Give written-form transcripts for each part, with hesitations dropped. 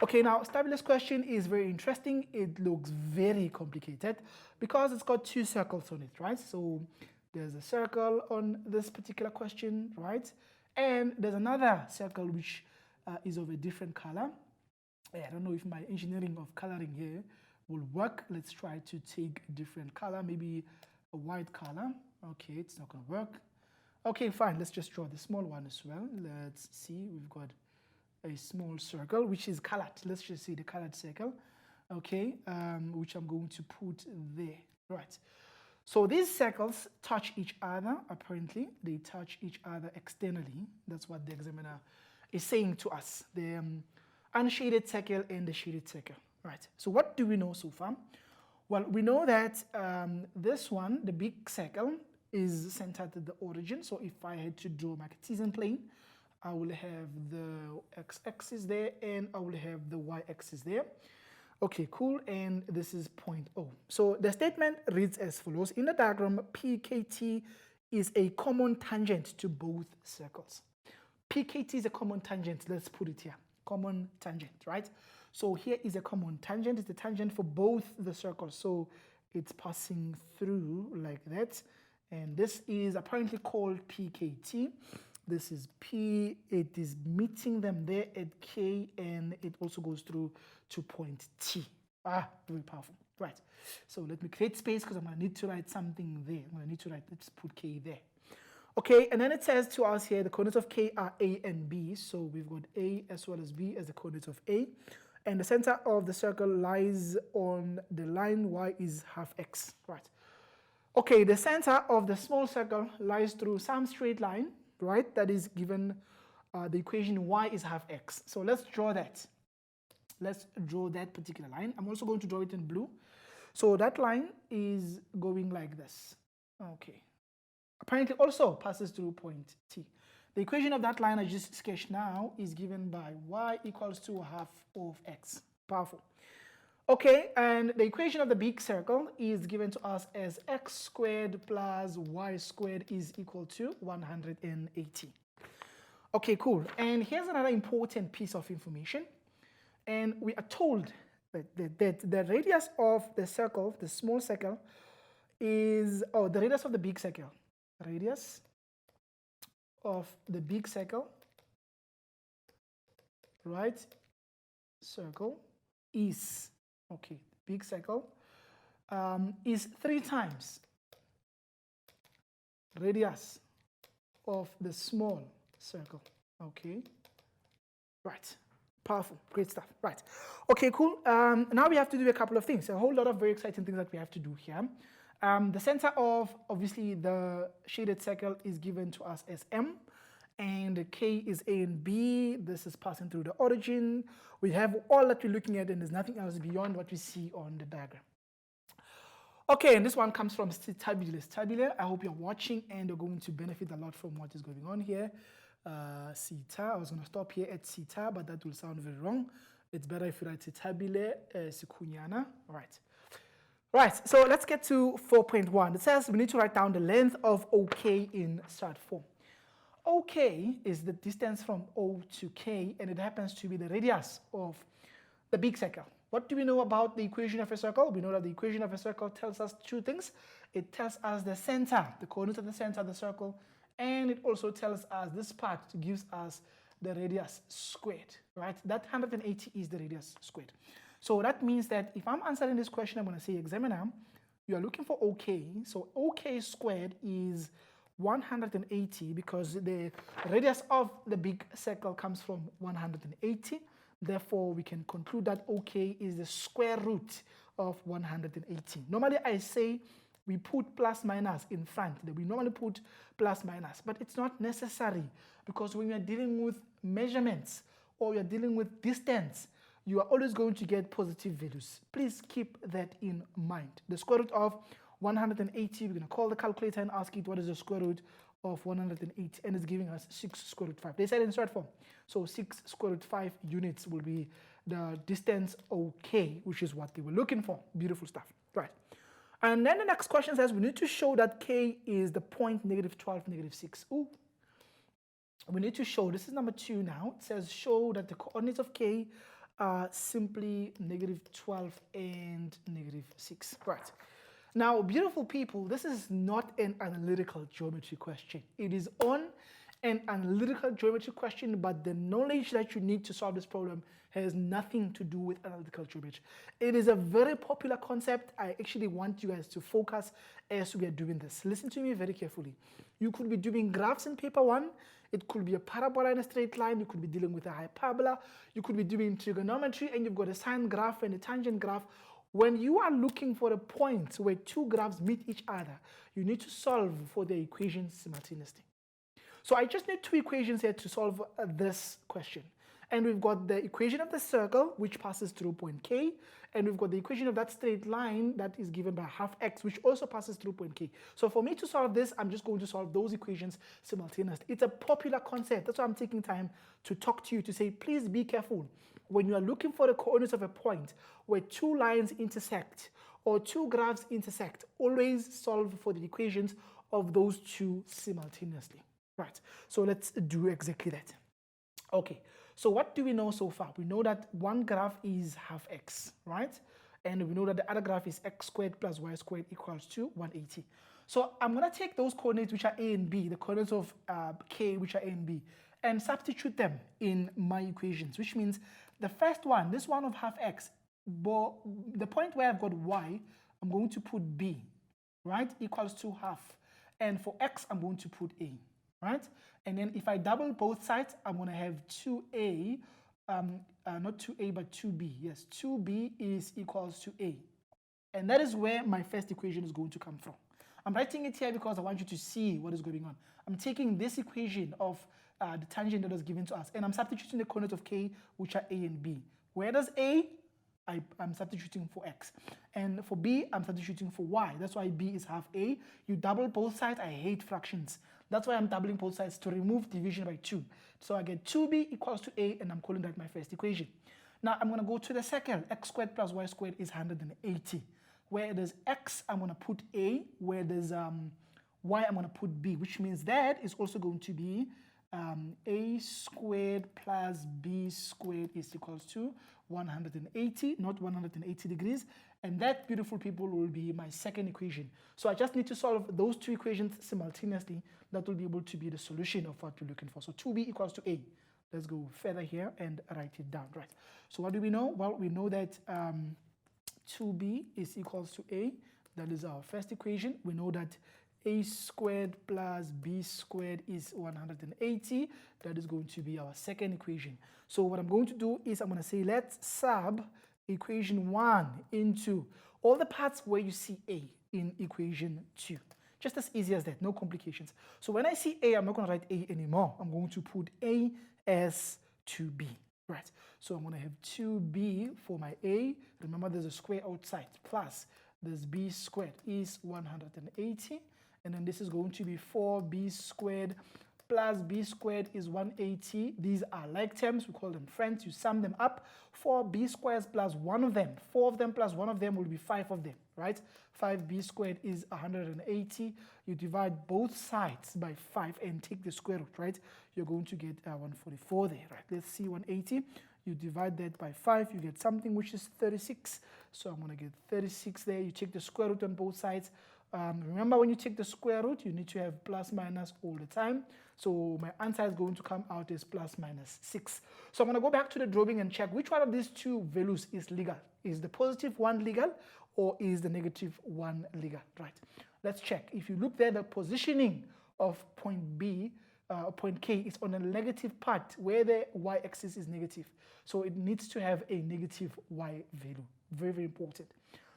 Okay, now Stabile's question is very interesting. It looks very complicated because it's got two circles on it, right? So there's a circle on this particular question, right? And there's another circle which is of a different color. I don't know if my engineering of coloring here will work. Let's try to take a different color, maybe a white color. Okay, it's not going to work. Okay, fine. Let's just draw the small one as well. Let's see. We've got a small circle which is colored. Let's just see the colored circle. Okay, which I'm going to put there. Right. So these circles touch each other. Apparently, they touch each other externally. That's what the examiner is saying to us. The unshaded circle and the shaded circle. Right. So what do we know so far? Well, we know that this one, the big circle, is centered at the origin. So if I had to draw my Cartesian plane, I will have the x-axis there and I will have the y-axis there. Okay, cool. And this is point O. So the statement reads as follows. In the diagram, PKT is a common tangent to both circles. PKT is a common tangent. Let's put it here. Common tangent, right? So here is a common tangent. It's the tangent for both the circles. So it's passing through like that. And this is apparently called PKT. This is P. It is meeting them there at K, and it also goes through to point T. Very powerful. Right. So let me create space because I'm going to need to write something there. I'm going to need to write, let's put K there. Okay, and then it says to us here, the coordinates of K are A and B. So we've got A as well as B as the coordinates of A. And the center of the circle lies on the line Y is half X. Right. Okay, the center of the small circle lies through some straight line, right? That is given the equation Y is half X. So let's draw that. Let's draw that particular line. I'm also going to draw it in blue. So that line is going like this. Okay. Apparently also passes through point T. The equation of that line I just sketched now is given by Y equals to half of X. Powerful. Okay, and the equation of the big circle is given to us as x squared plus y squared is equal to 180. Okay, cool. And here's another important piece of information. And we are told that the radius of the circle, the small circle, is, the radius of the big circle. Radius of the big circle, right, circle is, okay, big circle is 3 times radius of the small circle. Okay, right, powerful, great stuff. Right, okay, cool. Now we have to do a couple of things, a whole lot of very exciting things that we have to do here. The center of, obviously, the shaded circle is given to us as M, and K is A and B. This is passing through the origin. We have all that we're looking at, and there's nothing else beyond what we see on the diagram. Okay, and this one comes from Stabile. I hope you're watching and you're going to benefit a lot from what is going on here. Sita, I was going to stop here at Sita, but that will sound very wrong. It's better if you write Stabile, Sikunyana. All right. Right, so let's get to 4.1. It says we need to write down the length of OK in strat form. OK is the distance from O to K, and it happens to be the radius of the big circle. What do we know about the equation of a circle? We know that the equation of a circle tells us 2 things. It tells us the center, the coordinate of the center of the circle, and it also tells us this part gives us the radius squared, right? That 180 is the radius squared. So that means that if I'm answering this question, I'm going to say, examiner, you are looking for OK. So OK squared is 180 because the radius of the big circle comes from 180. Therefore, we can conclude that OK is the square root of 180. Normally, I say we put plus minus in front. We normally put plus minus, but it's not necessary because when you're dealing with measurements or you're dealing with distance, you are always going to get positive values. Please keep that in mind. The square root of 180, we're going to call the calculator and ask it what is the square root of 180, and it's giving us 6 square root 5. They said in strat form. So 6 square root 5 units will be the distance OK, which is what they were looking for. Beautiful stuff. Right. And then the next question says we need to show that K is the point -12, -6. Ooh. We need to show, this is number 2 now. It says show that the coordinates of K are simply negative 12 and negative 6. Right. Now, beautiful people, this is not an analytical geometry question. It is on an analytical geometry question, but the knowledge that you need to solve this problem has nothing to do with analytical geometry. It is a very popular concept. I actually want you guys to focus as we are doing this. Listen to me very carefully. You could be doing graphs in paper 1. It could be a parabola in a straight line. You could be dealing with a hyperbola. You could be doing trigonometry, and you've got a sine graph and a tangent graph. When you are looking for a point where two graphs meet each other, you need to solve for the equations simultaneously. So I just need two equations here to solve this question. And we've got the equation of the circle, which passes through point K, and we've got the equation of that straight line that is given by half x, which also passes through point K. So for me to solve this, I'm just going to solve those equations simultaneously. It's a popular concept. That's why I'm taking time to talk to you, to say, please be careful. When you are looking for the coordinates of a point where two lines intersect or two graphs intersect, always solve for the equations of those two simultaneously. Right, so let's do exactly that. Okay, so what do we know so far? We know that one graph is half x, right? And we know that the other graph is x squared plus y squared equals to 180. So I'm going to take those coordinates which are a and b, the coordinates of k which are a and b, and substitute them in my equations, which means the first one, this one of half x, the point where I've got y, I'm going to put b, right, equals to half. And for x, I'm going to put a. Right? And then if I double both sides, I'm going to have 2a, not 2a, but 2b. Yes, 2b is equals to a. And that is where my first equation is going to come from. I'm writing it here because I want you to see what is going on. I'm taking this equation of the tangent that was given to us, and I'm substituting the coordinates of k, which are a and b. Where does a? I'm substituting for x. And for b, I'm substituting for y. That's why b is half a. You double both sides. I hate fractions. That's why I'm doubling both sides to remove division by 2. So I get 2b equals to a, and I'm calling that my first equation. Now I'm going to go to the second. X squared plus y squared is 180. Where there's x, I'm going to put a. Where there's y, I'm going to put b, which means that is also going to be a squared plus b squared is equals to 180, not 180 degrees. And that, beautiful people, will be my second equation. So I just need to solve those two equations simultaneously. That will be able to be the solution of what we're looking for. So 2b equals to a. Let's go further here and write it down. Right. So what do we know? Well, we know that 2b is equals to a. That is our first equation. We know that a squared plus b squared is 180. That is going to be our second equation. So what I'm going to do is I'm going to say let's sub equation 1 into all the parts where you see a in equation 2. Just as easy as that, no complications. So when I see a, I'm not going to write a anymore. I'm going to put a as 2b. Right. So I'm going to have 2b for my a. Remember, there's a square outside. Plus this b squared is 180. And then this is going to be 4b squared plus b squared is 180. These are like terms. We call them friends. You sum them up. 4b squares plus one of them. 4 of them plus one of them will be 5 of them, right? 5b squared is 180. You divide both sides by 5 and take the square root, right? You're going to get 144 there, right? Let's see 180. You divide that by 5, you get something which is 36. So I'm going to get 36 there. You take the square root on both sides. Remember, when you take the square root, you need to have plus minus all the time. So my answer is going to come out as plus minus 6. So I'm going to go back to the drawing and check which one of these two values is legal. Is the positive one legal or is the negative one legal? Right. Let's check. If you look there, the positioning of point B, point K is on the negative part where the y-axis is negative. So it needs to have a negative y value. Very, very important.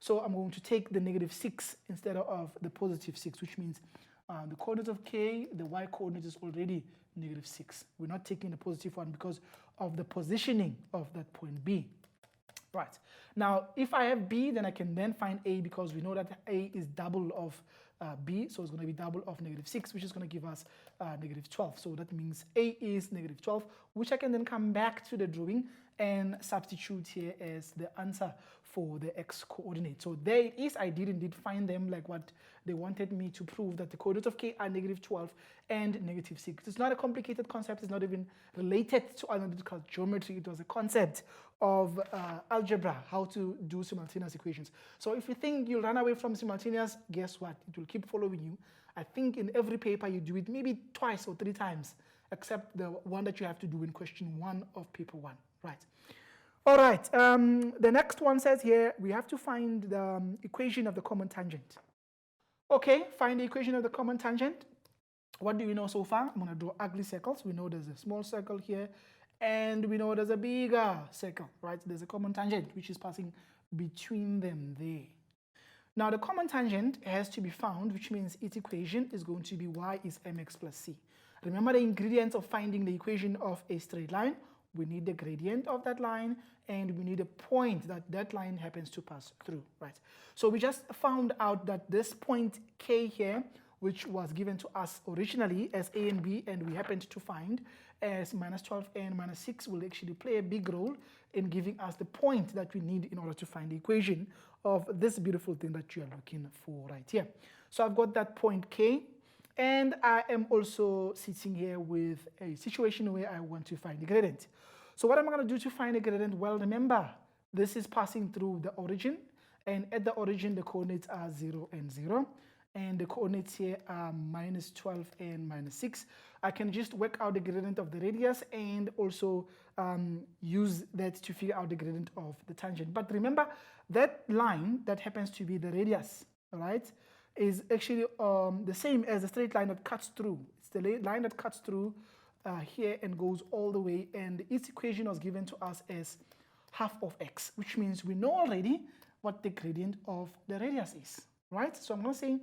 So I'm going to take the negative 6 instead of the positive 6, which means the coordinate of k, the y coordinate is already negative 6. We're not taking the positive one because of the positioning of that point B. Right. Now, if I have b, then I can then find a because we know that a is double of b. So it's going to be double of negative 6, which is going to give us negative 12. So that means a is negative 12, which I can then come back to the drawing and substitute here as the answer for the x coordinate. So there it is. I did indeed find them like what they wanted me to prove, that the coordinates of k are negative 12 and negative 6. It's not a complicated concept. It's not even related to analytical geometry. It was a concept of algebra, how to do simultaneous equations. So if you think you'll run away from simultaneous, guess what? It will keep following you. I think in every paper you do it maybe twice or 3 times, except the one that you have to do in question 1 of paper 1, right? All right, the next one says here, we have to find the equation of the common tangent. Okay, find the equation of the common tangent. What do we know so far? I'm going to draw ugly circles. We know there's a small circle here, and we know there's a bigger circle, right? There's a common tangent which is passing between them there. Now the common tangent has to be found, which means its equation is going to be y is mx plus c. Remember the ingredients of finding the equation of a straight line? We need the gradient of that line, and we need a point that that line happens to pass through, right? So we just found out that this point K here, which was given to us originally as A and B, and we happened to find as minus 12 and minus 6, will actually play a big role in giving us the point that we need in order to find the equation of this beautiful thing that you are looking for right here. So I've got that point K, and I am also sitting here with a situation where I want to find the gradient. So what am I going to do to find the gradient? Well, remember, this is passing through the origin, and at the origin the coordinates are 0 and 0. And the coordinates here are minus 12 and minus 6. I can just work out the gradient of the radius and also use that to figure out the gradient of the tangent. But remember, that line that happens to be the radius, all right, is actually the same as the straight line that cuts through. It's the line that cuts through here and goes all the way, and its equation was given to us as half of x, which means we know already what the gradient of the radius is, right? So I'm going to say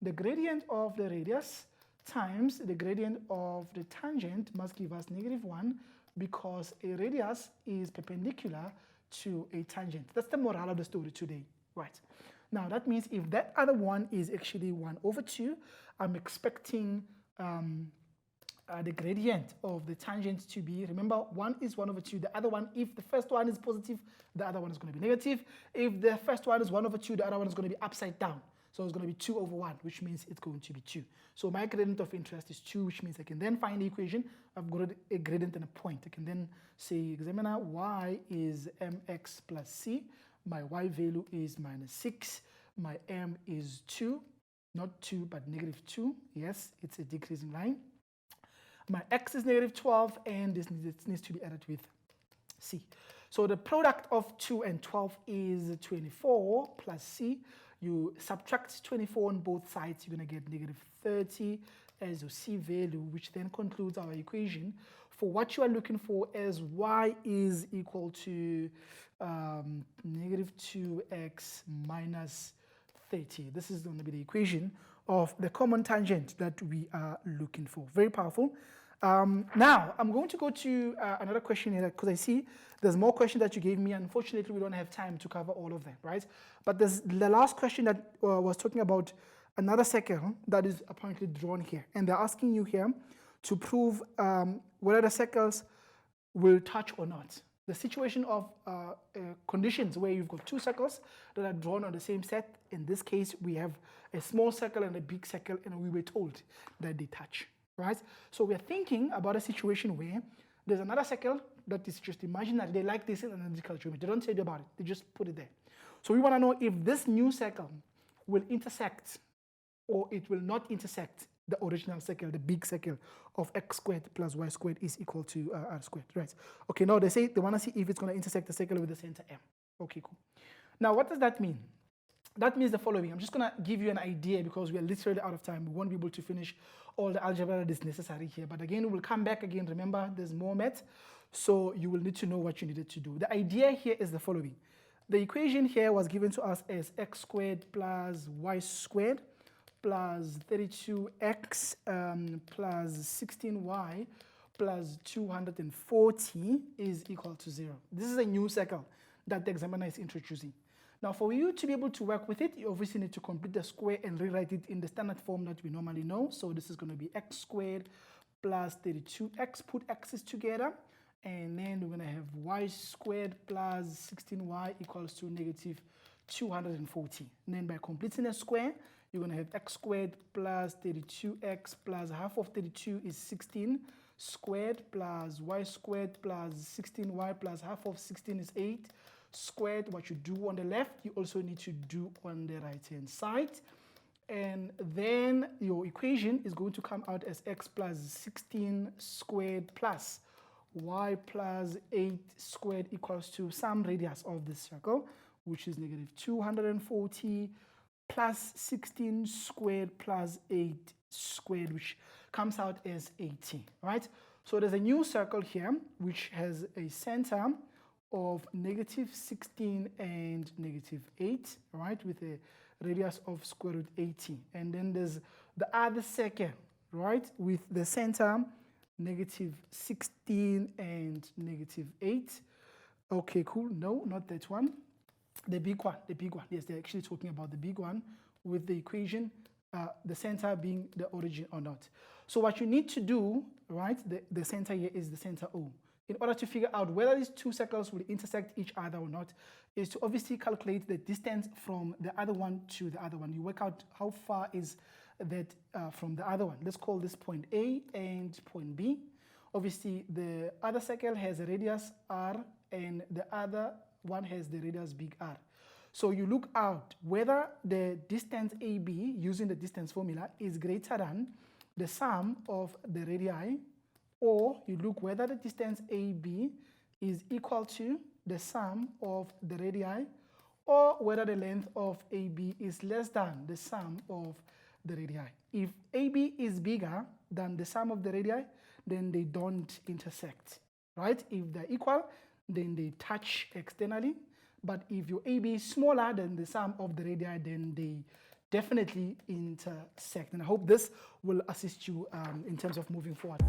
the gradient of the radius times the gradient of the tangent must give us -1, because a radius is perpendicular to a tangent. That's the moral of the story today, right? Now that means if that other one is actually 1/2, I'm expecting the gradient of the tangent to be, remember, 1 is 1/2. The other one, if the first one is positive, the other one is going to be negative. If the first one is 1/2, the other one is going to be upside down. So it's going to be 2/1, which means it's going to be 2. So my gradient of interest is 2, which means I can then find the equation. I've got a gradient and a point. I can then say, examiner, y is mx plus c. My y value is -6. My m is 2. Not 2, but -2. Yes, it's a decreasing line. My x is -12, and this needs to be added with c. So the product of 2 and 12 is 24 plus c. You subtract 24 on both sides, you're going to get -30 as your c value, which then concludes our equation for what you are looking for as y is equal to -2x minus 30. This is going to be the equation of the common tangent that we are looking for. Very powerful. Now, I'm going to go to another question here, because I see there's more questions that you gave me. Unfortunately, we don't have time to cover all of them, right? But there's the last question that was talking about another circle that is apparently drawn here. And they're asking you here to prove whether the circles will touch or not. The situation of conditions where you've got 2 circles that are drawn on the same set. In this case, we have a small circle and a big circle, and we were told that they touch, right? So we're thinking about a situation where there's another circle that is just imaginary. They like this in analytical geometry. They don't tell you about it. They just put it there. So we want to know if this new circle will intersect or it will not intersect the original circle, the big circle of x squared plus y squared is equal to r squared, right? Okay, now they want to see if it's going to intersect the circle with the center m. Okay, cool. Now, what does that mean? That means the following. I'm just going to give you an idea because we are literally out of time. We won't be able to finish all the algebra that is necessary here. But again, we'll come back again. Remember, there's more math, so you will need to know what you needed to do. The idea here is the following. The equation here was given to us as x squared plus y squared plus 32x plus 16y plus 240 is equal to 0. This is a new circle that the examiner is introducing. Now, for you to be able to work with it, you obviously need to complete the square and rewrite it in the standard form that we normally know. So this is going to be x squared plus 32x. Put x's together, and then we're going to have y squared plus 16y equals to negative 240. And then by completing a square, you're going to have x squared plus 32x plus half of 32 is 16 squared plus y squared plus 16y plus half of 16 is 8 squared. What you do on the left, you also need to do on the right-hand side. And then your equation is going to come out as x plus 16 squared plus y plus 8 squared equals to some radius of this circle, which is negative 240 plus 16 squared plus 8 squared, which comes out as 80, right? So there's a new circle here, which has a center of negative 16 and negative 8, right, with a radius of square root 80. And then there's the other circle, right, with the center negative 16 and negative 8. Okay, cool. No, not that one. The big one, yes, they're actually talking about the big one with the equation, the center being the origin or not. So what you need to do, right, the center here is the center O. In order to figure out whether these two circles will intersect each other or not, is to obviously calculate the distance from the other one to the other one. You work out how far is that from the other one. Let's call this point A and point B. Obviously, the other circle has a radius R and the other one has the radius big R. So you look out whether the distance AB using the distance formula is greater than the sum of the radii, or you look whether the distance AB is equal to the sum of the radii, or whether the length of AB is less than the sum of the radii. If AB is bigger than the sum of the radii, then they don't intersect, right? If they're equal, then they touch externally. But if your AB is smaller than the sum of the radii, then they definitely intersect. And I hope this will assist you in terms of moving forward.